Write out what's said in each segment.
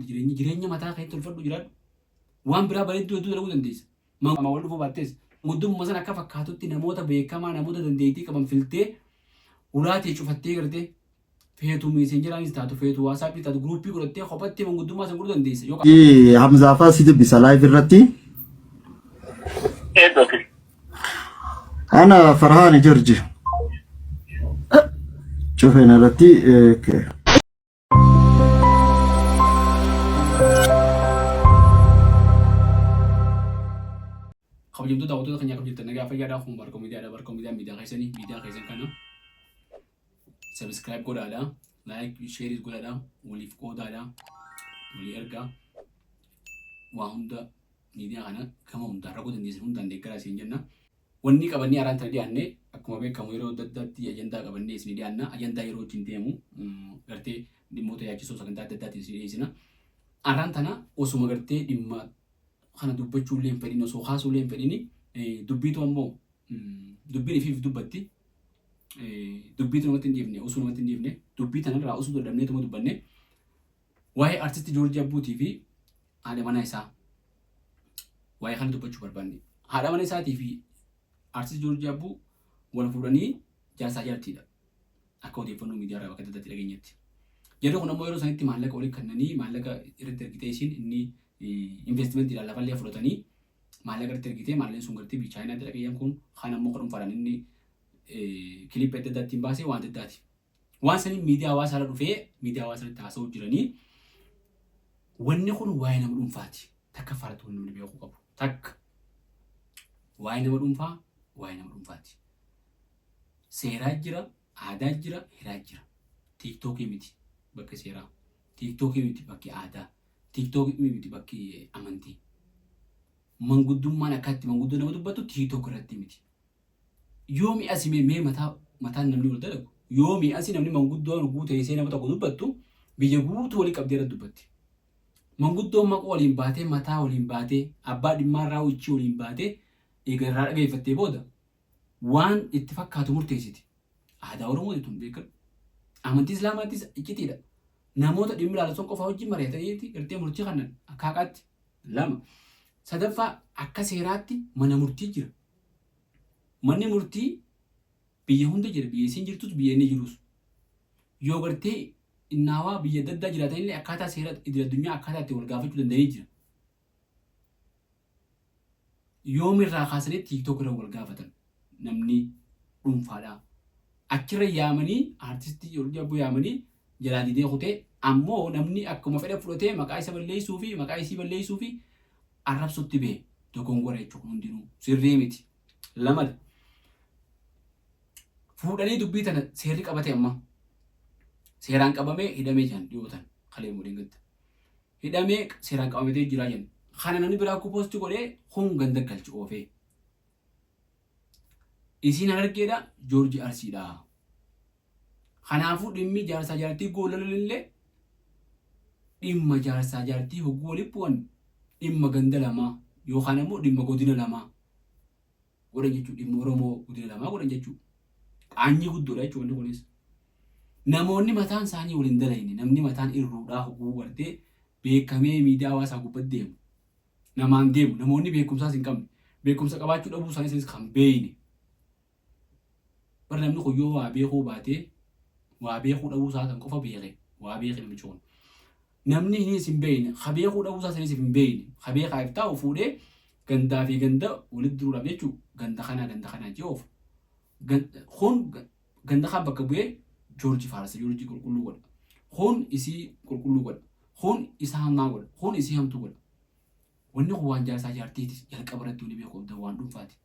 jireenya mataa kan tolfadhu jiraadhu waan biraa bareedduu hedduu dalaguu dandeessa. Mama wal dhufuu baattees guddummaa sana akka fakkaatutti namoota beekamaa namoota dandeettii qaban filtee ulaatee cufattee gartee feetu messengeraanis taatu feetu waasaapii taatu gruupii godhattee kophattee manguddummaa san godhuu dandeessa. Hamzaafaa si dubbisa live irratti. Ana Farhaan Jorji. شوفين التي خبرت داوود خنيا خبرت نجا فيا دا خم بركم خيسني خيسن كنا سبسكرايب كودا دا لايك شير كودا دا وليف كودا دا ولي ارجع وهوندا ميديا أنا كم هوندا ركود الناس هوندا نذكر سينجنا wanni qabanni araan tadi anne akkuma beekamu yeroo daddatti ajandaa qabanne isni dhiyaanna ajandaa yeroo wajjin deemu gartee dhimmoota yaachisoo sagantaa adda addaatiin isni dhiyeessina araan tana osuma gartee dhimma kana dubbachuu illee hin fedhin osoo haasuu illee hin fedhin dubbiitu ammoo dubbiin ifiif dubbatti dubbiitu namatti hin dhiifne osoo namatti hin dhiifne dubbii tanarraa osoo dadhabneetuma dubbanne waa'ee artisti Joorji Abbuutii fi haadha manaa isaa waa'ee kana dubbachuu barbaanne haadha mana isaatii fi artisti Joorji Abbuu wal fuudhanii jaarsaa jaartiidha. Akka odeeffannoo miidiyaa irraa bakka adda addaatti dhageenyetti. Yeroo kun ammoo yeroo sanitti maallaqa walii kennanii maallaqa irratti ergitee isiin inni investimentii lafallee fudhatanii maallaqa irratti ergitee maallaqni sun gartee biyya Chaayinaatti dhaqeeyyan kun kan ammoo dhuunfaadhaan inni kilippii adda addaatti baasee waan adda addaati. Waan sanii miidiyaa hawaasaa irra dhufee miidiyaa hawaasaa irratti haasa'uu jiranii wanni kun waa'ee nama dhuunfaati. Takka faaratu wanni namni beekuu qabu. Takka waa'ee nama dhuunfaa waa'ee nama dhuunfaati. Seeraa jira, aadaa jira, heeraa jira. Tiiktookii miti bakka seeraa. Tiiktookii miti bakki aadaa. Tiiktookii miti bakki amantii. Manguddummaan akkatti manguddoo nama dubbatu tiiktook irratti miti. Yoo mi'asi mee mataan namni wal dalagu. Yoo mi'asi namni manguddoon guutee ishee nama tokko dubbattu biyya guutuu walii qabdee irratti dubbatti. Manguddoon maqaa waliin baatee mataa waliin baatee abbaa dhimmaa irraa hojii waliin baatee eegarraa dhageeffattee booda waan itti fakkaatu murteessiti. Aadaa Oromoo jechuun beekamu. Amantii Islaamaattis iccitiidha. Namoota dhimmi ilaalatan qofaa wajjin mari'atanii gartee murtii kannan akka haqaatti lama. Sadaffaa akka seeraatti mana murtii jira. Manni murtii biyya hunda jira. Biyya isiin jirtus biyya inni jirus. Yoo gartee innaawaa biyya adda addaa jiraatan illee akkaataa seera idil addunyaa akkaataa itti wal gaafachuu danda'anii jira. Yoomirraa kaasanii tiiktook irra wal gaafatan namni dhuunfaadhaa. Achirra yaamanii artistii Joorji Abbuu yaamanii jalaa didee kutee ammoo namni akkuma fedhe fudhatee maqaa isa balleessuu fi maqaa isii balleessuu fi arrabsutti ba'e dogongora jechuun hundinuu sirrii miti. Lamadha. Fuudhanii dubbii tana seerri qabate amma. Seeraan qabamee hidhamee jiran dhiyootan kalee muudeen gatti. Hidhamee seeraan qabametee jiraa jiran. Kana namni biraa ku posti godhee hun ganda galchi oofee. Isiin argeedha Joorji Arsiidha. Kanaafuu dhimmi jaarsaa jaartii goolalillee dhimma jaarsaa jaartii hogguu waliin bu'an dhimma ganda lamaa yookaan ammoo dhimma godina lamaa godhan jechuudha. Dhimma Oromoo godina lamaa godhan jechuudha. Qaanyii guddoodha jechuudha kunis. Namoonni mataan isaanii waliin dalayne namni mataan irruudhaa hogguu gartee beekamee miidiyaa hawaasaa gubbatti deemu. Namaan deemu namoonni beekumsaas hin qabne beekumsa qabaachuu dhabuu isaaniis kan beeyne. Bara namni kun yoo waa beekuu baatee waa beekuu dhabuu isaa kan qofa beeke waa beeke namichi kun. Namni hinis hin beeyne ha beekuu dhabuu isaa sanis hin beeyne ha beekaaf taa'u fuudhee gandaa fi ganda walitti diruudhaaf jechuudha. Ganda kanaa jechuuf. Kun ganda kan bakka bu'ee Joorji faarsa Joorji qulqulluu godha. Kun isii qulqulluu godha. Kun isa hamaa godha. Kun isii hamtuu godha. Wanni kun waan jaarsaa jaartiitis jalqaba irratti wali beekumsa waan dhuunfaati.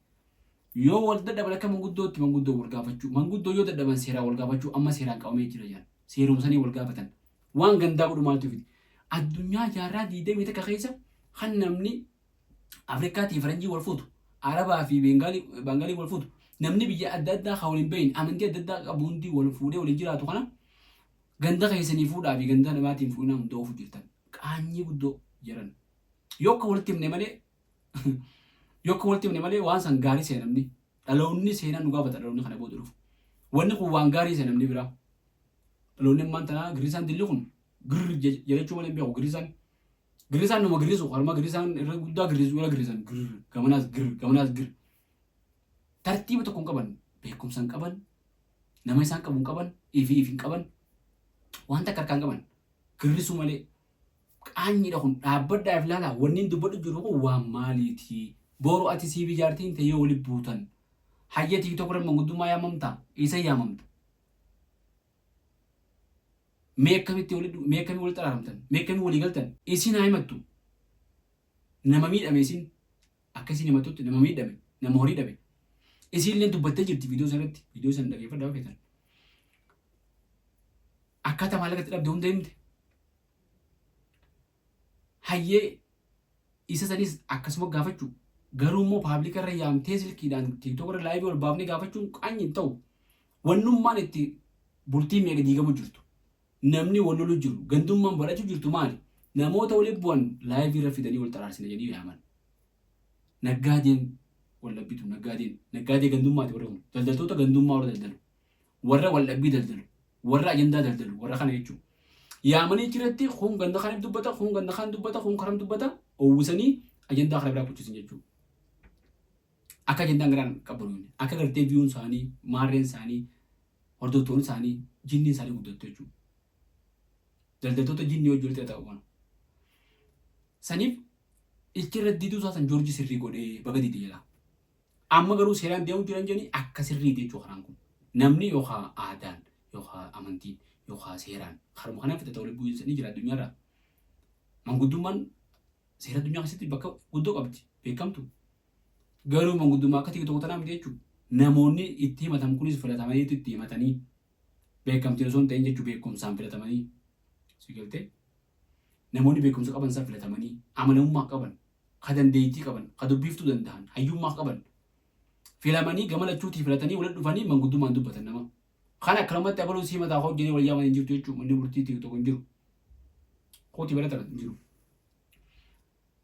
Yoo wal dadhaban akka manguddootti manguddoo wal gaafachuu manguddoo yoo dadhaban seeraa wal gaafachuu amma seeraan qabamee jira jaan seerumsanii wal gaafatan waan gandaa godhu maaltu fiti addunyaa jaarraa 20 takka keessa kan namni Afrikaatii Faranjii wal fuutu Arabaa fi Bengaalii wal fuutu namni biyya adda addaa kan waliin bahin amantii adda addaa qabu hundi wal fuudhee waliin jiraatu kana ganda keessanii fuudhaa fi ganda namaatiin fuudhinaa hunda ofu jirtan qaanyii guddoo jiran. Yokka walitti himne malee waan san gaarii seenamni dhaloonni seenaan nu gaafata dhaloonni kana booda dhufu. Wanni kun waan gaarii seenamni biraa. Dhaloonni ammaan tanaa giriisaan dilli kun girri jedhachuu malee beeku giriisaan Girisaan nama girisu harma girisaan irra guddaa girisu irra girisan gamanaas gir. Tartiiba tokko hin qaban beekumsa hin qaban nama isaan qabu hin qaban ifi hin qaban wanta akka harkaan qaban girisu malee qaanyiidha kun dhaabbadhaaf laala wanni dubbadhu jiru kun waan maaliiti boru ati siifi jaartiin ta'ee waliin buutan hayya TikTok irra manguddummaa yaamamta isa yaamamta. Meekkamitti walitti araaramtan meekkamii walii galtan isin haa himattu nama miidhame isin akkasiin himattutti nama miidhame nama horii dhabe isinillee dubbattee jirti viidiyoo sanatti viidiyoo san dhageeffadhaa feetan akkaataa maallaqatti dhabde hunda himte hayyee isa sanis akkasuma gaafachuu garuu immoo paablika irra yaamtee silkiidhaan TikTok irra laayivii ol baafnee gaafachuun qaanyi hin ta'u wannummaan itti bultii meeqa diigamu jirtu. Namni walolu jiru gandummaan barachuu jirtu maali namoota waliin bu'an laayivii irra fidanii wal xaraarsina jedhanii yaaman naggaadeen wal dhabbitu naggaadee gandummaati warra kun daldaltoota gandummaa warra daldalu warra wal dhabbii daldalu warra ajandaa daldalu warra kana jechuudha yaamanii jiratti kun ganda kaniif dubbata kun ganda kan dubbata kun karam dubbata uwwisanii ajandaa kana biraa kuchisan jechuudha akka ajandaan garaan qabanuun akka gartee biyuun isaanii maarreen isaanii hordoftoonni isaanii jinniin isaanii guddattu jechuudha. Daldaltoota jinni hojii walitti ta'u kana. Saniif ichirra diduu isaasan Joorji sirrii godhee baga didee jira. Amma garuu seeraan deemuu jiran jedhanii akka sirrii jechuudha karaan kun. Namni yookaan aadaan yookaan amantiin yookaan seeraan haruma kanaan fixatee waliin bu'iinsanii jira addunyaarra. Manguddummaan seera addunyaa keessatti bakka guddoo qabdi beekamtu. Garuu manguddummaa akka TikTok tanaa miti jechuudha. Namoonni itti himatan kunis filatamanii itti himatanii beekamtiin osoo hin ta'in jechuudha beekumsaan filatamanii. Sigalte namoonni beekumsa qaban san filatamanii amanamummaa qaban ka dandeettii qaban ka dubbiftuu danda'an hayyummaa qaban filamanii gama lachuutii filatanii walitti dhufanii manguddummaan dubbatan nama kan akkanumatti abaluu sii mataa hojjenee wal yaaman hin jirtu jechuudha manni murtii TikTok hin jiru kooti baratan hin jiru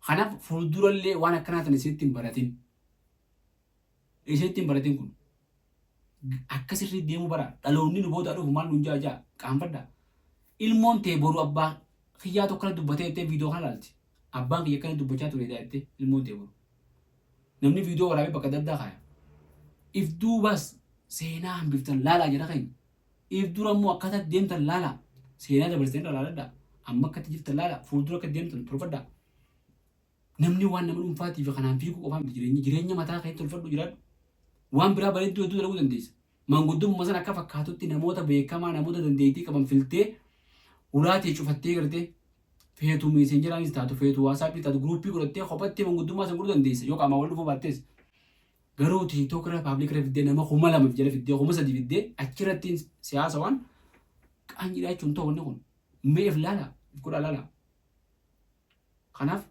kanaaf fuuldurallee waan akkanaa tan isinitti hin baratin kun akka sirrii deemuu bara dhaloonni nu booda dhufu maal nu jaajaa qaanfadhaa. Ilmoon tee boru abbaa kiyyaa tokko kana dubbatee jettee viidiyoo kana ilaalti. Abbaan kiyya kana dubbachaa ture jettee ilmoon tee boru. Namni viidiyoo waraabee bakka daddaa kaaya. If duubas seenaa hambiftan laalaa jedha keenya. If dura immoo akkaataa deemtan laalaa. Seenaa dabarsitanii irra laaladhaa. Amma akkatti jirtan laalaa. Fuuldura akka deemtan tolfadhaa. Namni waan nama dhuunfaatii fi kanaan fiiguu qofaa miti jireenya mataa keetti tolfadhu jiraadhu. Waan biraa bareedduu hedduu dalaguu dandeessa. Manguddummaa sana akka fakkaatutti namoota beekamaa namoota dandeettii qaban filtee ulaatee cufattee gartee feetuu meesenjeraanis taatu feetuu waasaapii taatu guruupii godhattee kophattee manguddummaa san godhuu dandeessa yoo qaamaa wal dhufuu baattees garuu TikTok irra paabliik irra fiddee nama 2,000 jala fiddee 3,000 fiddee achirratti siyaasa waan qaanyiidhaa jechuun ta'u wanni kun meef laala godha laala. Kanaaf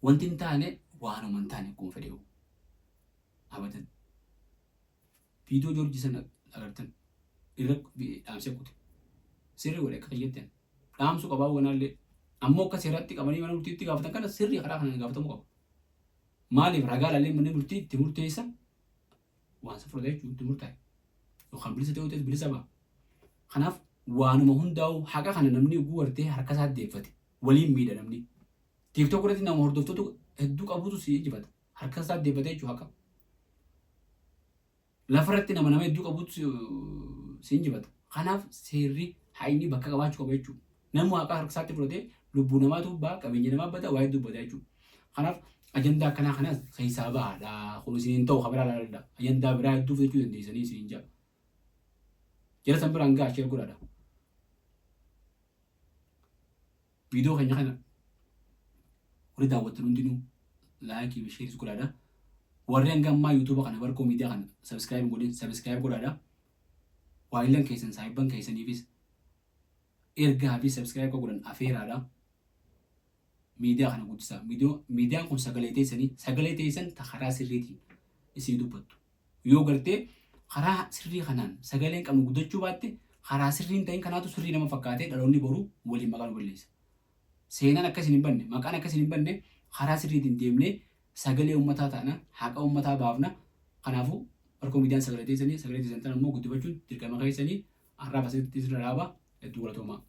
wanti hin taane waanuma hin taane kun fedheewu abadan viidiyoo Joorji sana agartan irra dhaamsee kute. Sirrii godhe akka fayyaddan dhaamsu qabaa wanaallee ammoo akka seeraatti qabanii mana murtiitti gaafatan kana sirrii karaa kanaan gaafatamuu qaba. Maaliif ragaa laalee manni murtii itti murteessa waan sa fudhata jechuun itti murtaa'e yookaan bilisa ta'uu ta'e bilisa ba'a. Kanaaf waanuma hundaa'u haqa kana namni oguu wartee harka isaa deeffate waliin miidha namni. TikTok irratti nama hordoftoota hedduu qabutu si jibata harka isaa deeffate jechuun haqa. Lafarratti nama hedduu qabutu si jibata. Kanaaf seerri haini bakka qabaachuu qaba jechuudha. Namni haqa harka isaatti fudhatee lubbuu namaa tuubbaa qabeenya namaa bada waa'ee dubbata jechuudha. Kanaaf ajandaa akkanaa kanas keessaa bahaadha. Kun isiniin ta'u kabiraa laaladha. Ajandaa biraa hedduu fudhachuu dandeessanii isiniin jaba. Jala san biraan gaa ishee godhaadha. Viidiyoo keenya kana warri daawwattan hundinuu laayikii fi sheeris godhaadha. Warreen gammaa yuutuuba kana barkoo miidiyaa kana sabskiraayib godhaadha. Waayilan keessan saayibban keessaniifis ergaa fi sabskiraayib godhan afeeraadha. Miidiyaa kana guddisaa. Miidiyaan kun sagalee teessan karaa sirriitiin isin dubbattu. Yoo gartee karaa sirrii kanaan sagaleen qabnu guddachuu baatte karaa sirriin ta'in kanaatu sirrii nama fakkaatee dhaloonni boruu waliin maqaa nu balleessa. Seenaan akkas hin banne maqaan akkas hin banne karaa sirriitiin deemnee sagalee uummataa taana haqa uummataa baafna. Kanaafuu barkoo miidiyaan sagalee teessan tan ammoo guddifachuun dirqama keessanii har'aaf asitti sirra dhaabaa hedduu galatoomaa.